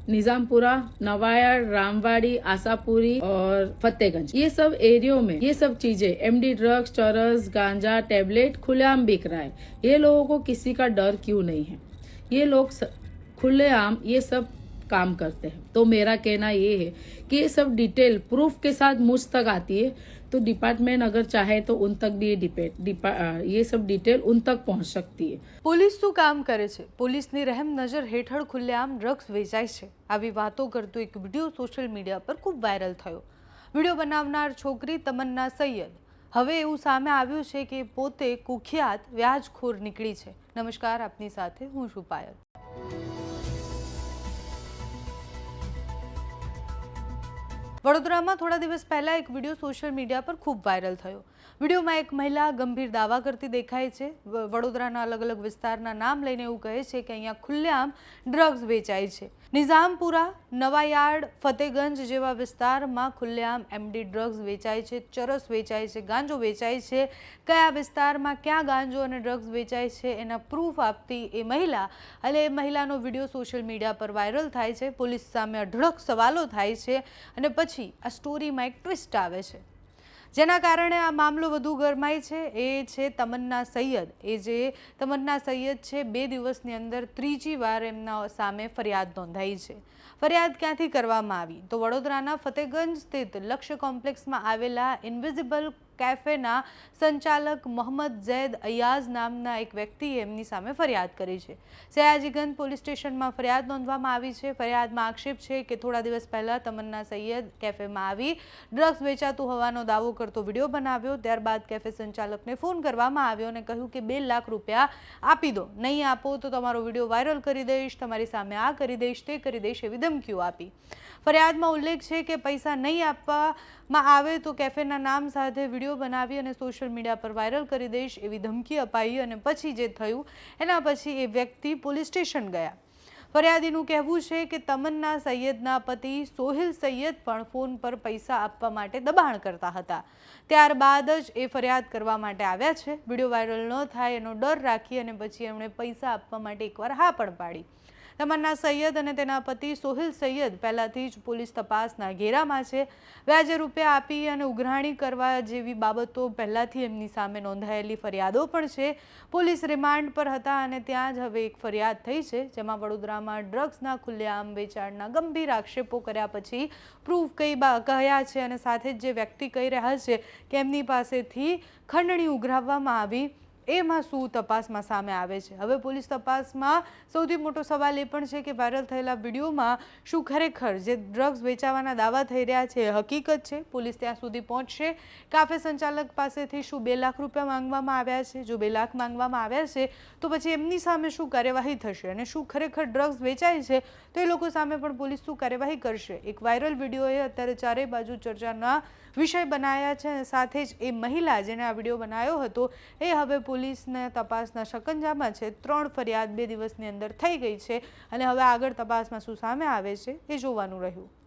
निजामपुरा, नवायार, रामवाड़ी, आशापुरी और फतेहगंज, ये सब एरियो में ये सब चीजें एमडी ड्रग्स, चरस, गांजा, टेबलेट खुलेआम बिक रहा है। ये लोगों को किसी का डर क्यों नहीं है? ये लोग खुलेआम ये सब काम करते हैं। तो मेरा कहना ये है कि ये सब डिटेल प्रूफ के साथ मुझ तक आती है, तो डिपार्टमेंट अगर चाहे तो उन तक भी ये सब डिटेल उन तक पहुंच सकती है। પોલીસ શું કામ કરે છે? પોલીસની રહેમ નજર હેઠળ ખુલ્લેઆમ ડ્રગ્સ વેચાય છે, આવી વાતો કરતો એક વિડીયો સોશિયલ મીડિયા પર ખૂબ વાયરલ થયો। વિડીયો બનાવનાર છોકરી તમન્ના સૈયદ હવે એવું સામે આવ્યું છે કે પોતે કુખ્યાત વ્યાજખોર નીકળી છે। નમસ્કાર, આપની સાથે હું છું પાયલ। વડોદરામાં થોડા દિવસ પહેલા એક વિડીયો સોશિયલ મીડિયા પર ખૂબ વાયરલ થયો। વિડીયોમાં એક મહિલા ગંભીર દાવા કરતી દેખાય છે। વડોદરાના અલગ અલગ વિસ્તારના નામ લઈને એવું કહે છે કે અહીંયા ખુલ્લેઆમ ડ્રગ્સ વેચાય છે। નિઝામપુરા, નવાયાર્ડ, ફતેહગંજ જેવા વિસ્તારમાં ખુલ્લેઆમ એમડી ડ્રગ્સ વેચાય છે, ચરસ વેચાય છે, ગાંજો વેચાય છે। કયા વિસ્તારમાં ક્યાં ગાંજો અને ડ્રગ્સ વેચાય છે એના પ્રૂફ આપતી એ મહિલા અને એ મહિલાનો વિડીયો સોશિયલ મીડિયા પર વાયરલ થાય છે। પોલીસ સામે અઢળક સવાલો થાય છે અને પછી આ સ્ટોરીમાં એક ટ્વિસ્ટ આવે છે, જેના કારણે આ મામલો વધુ ગરમાય છે। એ છે તમન્ના સૈયદ। એ જે તમન્ના સૈયદ છે, 2 દિવસની અંદર ત્રીજી વાર એમના સામે ફરિયાદ નોંધાઈ છે। ફરિયાદ ક્યાંથી કરવામાં આવી? તો વડોદરાના ફતેહગંજ સ્થિત લક્ષ્ય કોમ્પ્લેક્સમાં આવેલા ઇન્વિઝિબલ કેફેના સંચાલક મોહમ્મદ ઝૈદ અયાઝ નામના એક વ્યક્તિએ એમની સામે ફરિયાદ કરી છે। સયાજીગંજ પોલીસ સ્ટેશનમાં ફરિયાદ નોંધવામાં આવી છે। ફરિયાદમાં આક્ષેપ છે કે થોડા દિવસ પહેલા તમન્ના સૈયદ કેફેમાં આવી ડ્રગ્સ વેચાતું હોવાનો દાવો કરતો વિડીયો બનાવ્યો। ત્યારબાદ કેફે સંચાલકને ફોન કરવામાં આવ્યો અને કહ્યું કે 2 લાખ રૂપિયા આપી દો, નહીં આપો તો તમારો વિડીયો વાયરલ કરી દઈશ, તમારી સામે આ કરી દઈશ, તે કરી દઈશ, એવી ધમકીઓ આપી। ફરિયાદમાં ઉલ્લેખ છે કે પૈસા નહીં આપવામાં આવે તો કેફેના નામ સાથે વિડીયો બનાવી અને સોશિયલ મીડિયા પર વાયરલ કરી દઈશ એવી ધમકી અપાઈ અને પછી જે થયું એના પછી એ વ્યક્તિ પોલીસ સ્ટેશન ગયા। ફરિયાદીનું કહેવું છે કે તમન્ના સૈયદના પતિ સોહિલ સૈયદ પણ ફોન પર પૈસા આપવા માટે દબાણ કરતા હતા। ત્યારબાદ જ એ ફરિયાદ કરવા માટે આવ્યા છે। વિડીયો વાયરલ ન થાય એનો ડર રાખી અને પછી એમણે પૈસા આપવા માટે એકવાર હા પણ પાડી। તમન્ના સૈયદ અને તેના પતિ સોહિલ સૈયદ પહેલાથી જ પોલીસ તપાસના ઘેરામાં છે। વ્યાજે રૂપિયા આપી અને ઉઘરાણી કરવા જેવી બાબતો પહેલાથી એમની સામે નોંધાયેલી ફરિયાદો પણ છે। પોલીસ રિમાન્ડ પર હતા અને ત્યાં જ હવે એક ફરિયાદ થઈ છે, જેમાં વડોદરામાં ડ્રગ્સના ખુલ્લેઆમ વેચાણના ગંભીર આક્ષેપો કર્યા પછી પ્રૂફ કહ્યા છે અને સાથે જ જે વ્યક્તિ કહી રહ્યા છે કે એમની પાસેથી ખંડણી ઉઘરાવવામાં આવી, એમાં શું તપાસમાં સામે આવે છે। હવે પોલીસ તપાસમાં સૌથી મોટો સવાલ એ પણ છે કે વાયરલ થયેલા વિડીયોમાં શું ખરેખર જે ડ્રગ્સ વેચાવાના દાવા થઈ રહ્યા છે એ હકીકત છે? પોલીસ ત્યાં સુધી પહોંચશે? કાફે સંચાલક પાસેથી શું 2 લાખ રૂપિયા માંગવામાં આવ્યા છે? જો 2 લાખ માંગવામાં આવ્યા છે તો પછી એમની સામે શું કાર્યવાહી થશે અને શું ખરેખર ડ્રગ્સ વેચાય છે તો એ લોકો સામે પણ પોલીસ શું કાર્યવાહી કરશે? એક વાયરલ વિડીયોએ અત્યારે ચારે બાજુ ચર્ચાના વિષય બનાવ્યા છે અને સાથે જ એ મહિલા જેને આ વિડીયો બનાવ્યો હતો એ હવે પોલીસના તપાસના શકંજામાં છે। 3 ફરિયાદ 2 દિવસની અંદર થઈ ગઈ છે અને હવે આગળ તપાસમાં શું સામે આવે છે એ જોવાનું રહ્યું।